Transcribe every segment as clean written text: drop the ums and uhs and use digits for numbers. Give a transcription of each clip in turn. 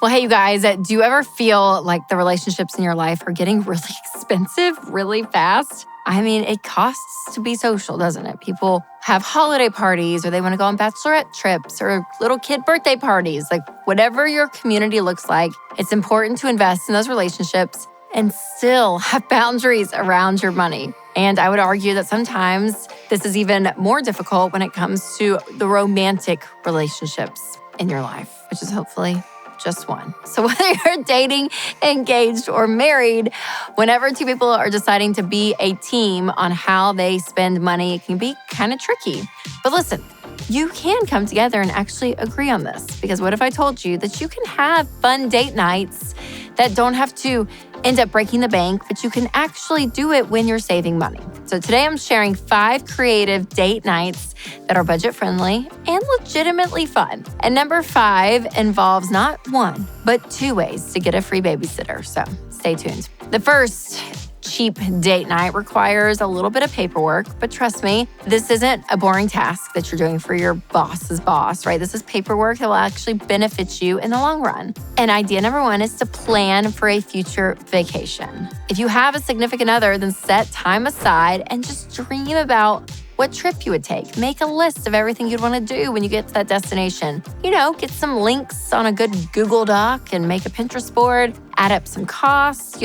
Well, hey, you guys, do you ever feel like the relationships in your life are getting really expensive really fast? I mean, it costs to be social, doesn't it? People have holiday parties or they want to go on bachelorette trips or little kid birthday parties. Like whatever your community looks like, it's important to invest in those relationships and still have boundaries around your money. And I would argue that sometimes this is even more difficult when it comes to the romantic relationships in your life, which is hopefully just one. So whether you're dating, engaged, or married, whenever two people are deciding to be a team on how they spend money, it can be kind of tricky. But listen, you can come together and actually agree on this. Because what if I told you that you can have fun date nights that don't have to end up breaking the bank, but you can actually do it when you're saving money? So today I'm sharing 5 creative date nights that are budget-friendly and legitimately fun. And number 5 involves not one, but 2 ways to get a free babysitter. So stay tuned. The first cheap date night requires a little bit of paperwork, but trust me, this isn't a boring task that you're doing for your boss's boss, right? This is paperwork that will actually benefit you in the long run. And idea number 1 is to plan for a future vacation. If you have a significant other, then set time aside and just dream about what trip you would take. Make a list of everything you'd want to do when you get to that destination. Get some links on a good Google Doc and make a Pinterest board, add up some costs,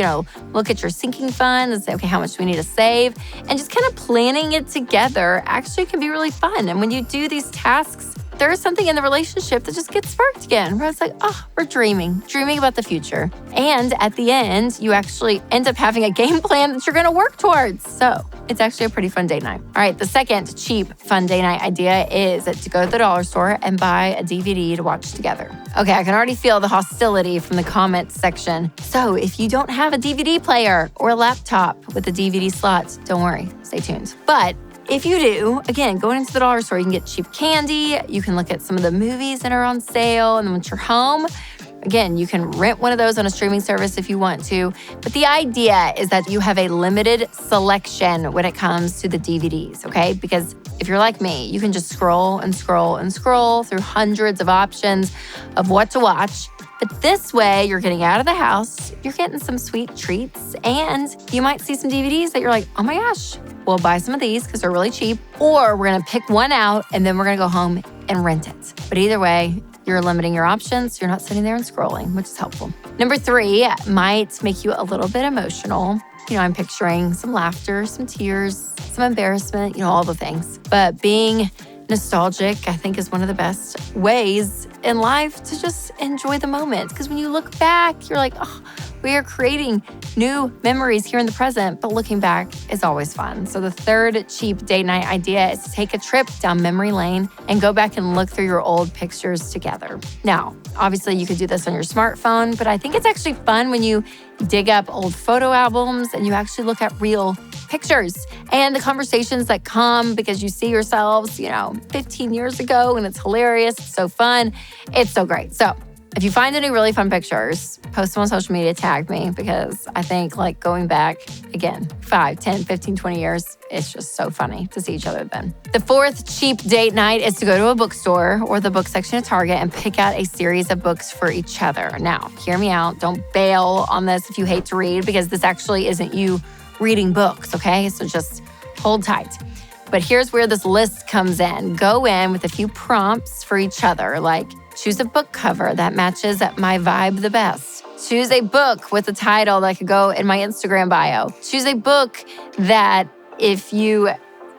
look at your sinking fund and say, okay, how much do we need to save? And just kind of planning it together actually can be really fun. And when you do these tasks, there is something in the relationship that just gets sparked again, where it's like, we're dreaming about the future. And at the end, you actually end up having a game plan that you're gonna work towards. So it's actually a pretty fun date night. All right, the second cheap fun date night idea is to go to the dollar store and buy a DVD to watch together. Okay, I can already feel the hostility from the comments section. So if you don't have a DVD player or a laptop with a DVD slot, don't worry, stay tuned. But if you do, again, going into the dollar store, you can get cheap candy. You can look at some of the movies that are on sale. And then once you're home, again, you can rent one of those on a streaming service if you want to. But the idea is that you have a limited selection when it comes to the DVDs, okay? Because if you're like me, you can just scroll and scroll and scroll through hundreds of options of what to watch. But this way, you're getting out of the house, you're getting some sweet treats, and you might see some DVDs that you're like, oh my gosh, we'll buy some of these because they're really cheap, or we're gonna pick one out and then we're gonna go home and rent it. But either way, you're limiting your options. You're not sitting there and scrolling, which is helpful. Number 3 might make you a little bit emotional. I'm picturing some laughter, some tears, some embarrassment, all the things. But being nostalgic, I think, is one of the best ways in life to just enjoy the moment. Because when you look back, you're like, we are creating new memories here in the present, but looking back is always fun. So the third cheap date night idea is to take a trip down memory lane and go back and look through your old pictures together. Now, obviously you could do this on your smartphone, but I think it's actually fun when you dig up old photo albums and you actually look at real pictures and the conversations that come because you see yourselves, 15 years ago, and it's hilarious. It's so fun. It's so great. So if you find any really fun pictures, post them on social media, tag me, because I think going back, again, 5, 10, 15, 20 years, it's just so funny to see each other then. The fourth cheap date night is to go to a bookstore or the book section at Target and pick out a series of books for each other. Now, hear me out. Don't bail on this if you hate to read, because this actually isn't you reading books, okay? So just hold tight. But here's where this list comes in. Go in with a few prompts for each other, like choose a book cover that matches my vibe the best. Choose a book with a title that could go in my Instagram bio. Choose a book that if you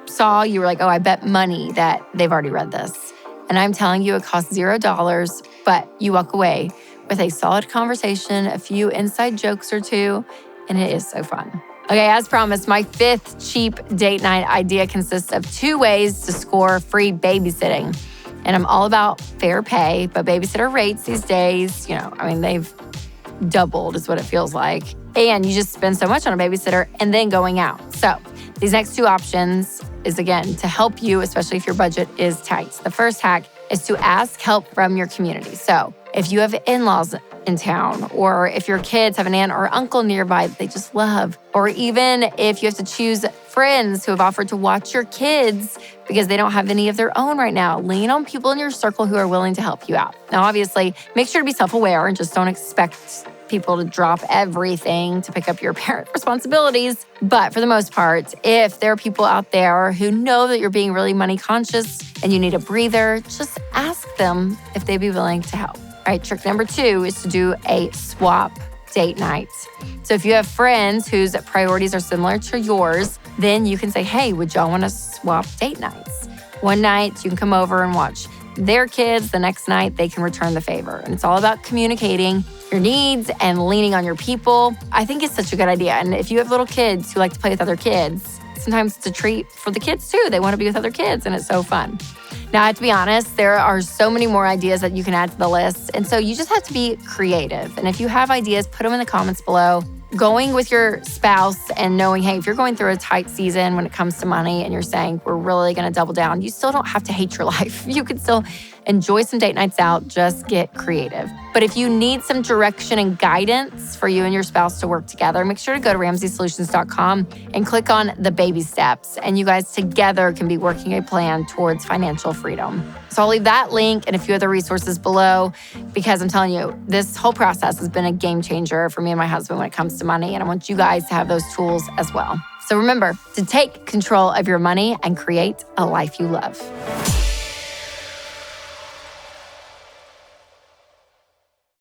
saw, you were like, I bet money that they've already read this. And I'm telling you, it costs $0, but you walk away with a solid conversation, a few inside jokes or 2, and it is so fun. Okay, as promised, my 5th cheap date night idea consists of 2 ways to score free babysitting. And I'm all about fair pay, but babysitter rates these days, they've doubled is what it feels like. And you just spend so much on a babysitter and then going out. So these next 2 options is, again, to help you, especially if your budget is tight. The first hack is to ask help from your community. So if you have in-laws in town, or if your kids have an aunt or uncle nearby that they just love, or even if you have to choose friends who have offered to watch your kids because they don't have any of their own right now. Lean on people in your circle who are willing to help you out. Now, obviously, make sure to be self-aware and just don't expect people to drop everything to pick up your parent responsibilities. But for the most part, if there are people out there who know that you're being really money conscious and you need a breather, just ask them if they'd be willing to help. All right, trick number 2 is to do a swap date night. So if you have friends whose priorities are similar to yours, then you can say, hey, would y'all want to swap date nights? One night you can come over and watch their kids. The next night they can return the favor. And it's all about communicating your needs and leaning on your people. I think it's such a good idea. And if you have little kids who like to play with other kids, sometimes it's a treat for the kids too. They want to be with other kids and it's so fun. Now, I have to be honest, there are so many more ideas that you can add to the list. And so you just have to be creative. And if you have ideas, put them in the comments below. Going with your spouse and knowing, hey, if you're going through a tight season when it comes to money and you're saying, we're really going to double down, you still don't have to hate your life. You can still enjoy some date nights out, just get creative. But if you need some direction and guidance for you and your spouse to work together, make sure to go to RamseySolutions.com and click on the baby steps. And you guys together can be working a plan towards financial freedom. So I'll leave that link and a few other resources below because I'm telling you, this whole process has been a game changer for me and my husband when it comes to money. And I want you guys to have those tools as well. So remember to take control of your money and create a life you love.